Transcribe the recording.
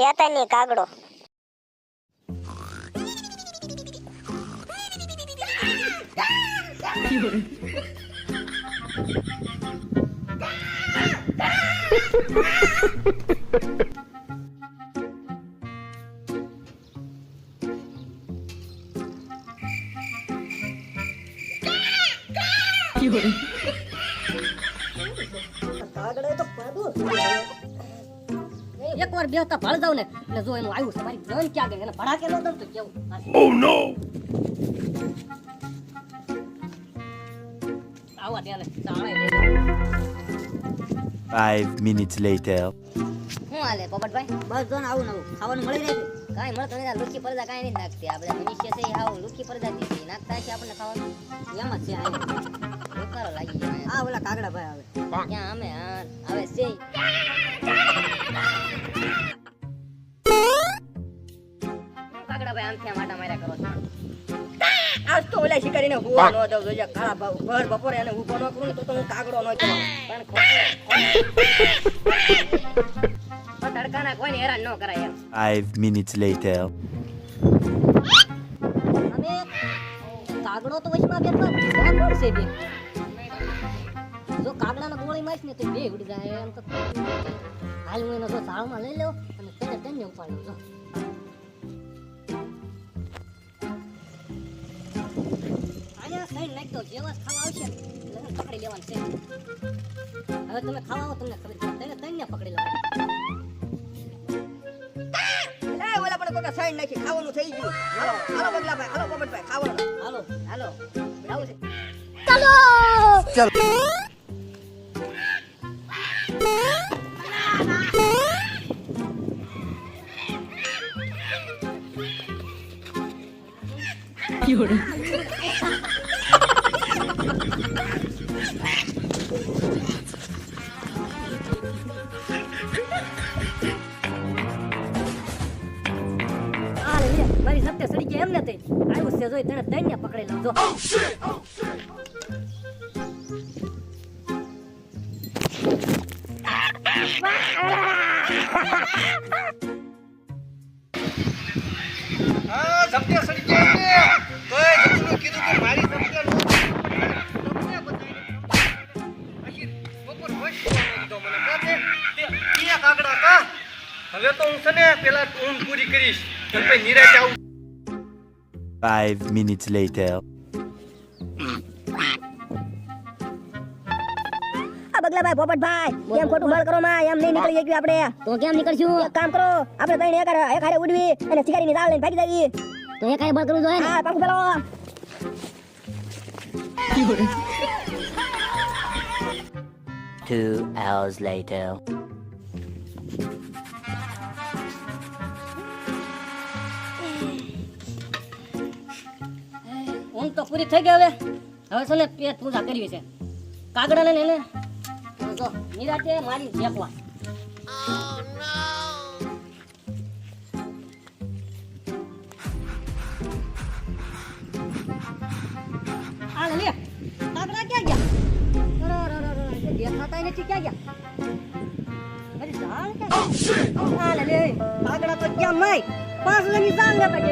શેતાની કાગડો. એક વાર બેહતા ભળ જાવ ને એટલે જો એનું આવ્યું છે મારી જાન ક્યાં ગઈ એને ભડાકે નો દમ તો કેવું. Oh no! આવા ત્યાં ચાળે 5 minutes later. હું હાલે પોપટભાઈ બસ જો ને આવું નવું ખાવાનું મળી જાય કાઈ મળતો નથી. લુખી પડદા કાઈ નહીં નાખતી આ બધા મનુષ્ય છે આવું લુખી પડદા દીધી નાખતા છે આપણને ખાવાનું એમ જ છે. બેકારો લાગી જાય આ ઓલા કાગડા ભાઈ આવે ક્યાં અમે આવે છે કાગડા ભાઈ આમ થયા માટા માર્યા કરો છો. આજ તો ઓલા શિકારીને હુવા નો દઉં જોજે કાળા ભાવ ભર બપોરે એને ઊભો ન કરું ને તો હું કાગડો નો કહેવાય પણ તડકાના કોઈને હેરાન ન કરાય એમ. 5 minutes later. અને કાગડો તો વચમાં બેઠા કોણ છે બે જો કાગડાનો ગોળી મારીશ ને તો બે ઉડી જાય એમ તો હાલ હું એનો જો સાળમાં લઈ લેવો અને તેને ઉપાડી જો આયા સાઈડ નાખ દો જેવા ખાવા આવશે એટલે પકડી લેવાનું છે. હવે તમે ખાવા આવો તમને ખબર પડે તેને પકડી લેવાનું. લે ઓલા પણ કોકા સાઈડ નાખી ખાવાનું થઈ ગયું. હાલો હાલો બગલાભાઈ હાલો પોપટભાઈ ખાવાનું હાલો હાલો આવું છે ચાલો ચાલો. મારી સપ્તે સડી ગયા એમ ને તે આવ્યું છે જોઈ તેને તઈને પકડી લઉં જો. હા સપ્તે સડી ગયા ને તોય જમનું કીધું કે મારી સપ્તે નો સપ્તે બતાવી પછી બપોર વસ્તુ તો મને કાતે તે કિયા કાગડા કા હવે તો હું છે ને પેલા ઊંઘ પૂરી કરીશ પછી નિરાતે આવું. 5 minutes later. બગલાભાઈ પોપટભાઈ કેમ ખોટું બળ કરો માં એમ નહીં નીકળી ગયું આપણે તો કેમ નીકળશું એક કામ કરો આપણે તઈને એક હારે ઉડવી અને શિકારીની દાળ લઈને ભાગી જઈએ તો એક હારે બળ કરવું જોઈએ હા પાકું પેલો 2 hours later. ઊંઘ તો પૂરી થઈ ગઈ હવે છે ને પેટ પૂજા કરવી છે કાગડા લઈને એને જો નિરાતે મારી ફેંકવા. આ લે કાગડા ક્યાં ગયા દેખાતા નથી ક્યાં ગયા અરે જાણ ક્યાં આ લે કાગડા તો ક્યાં નહીં પાછળ ની જાણ લેતા કે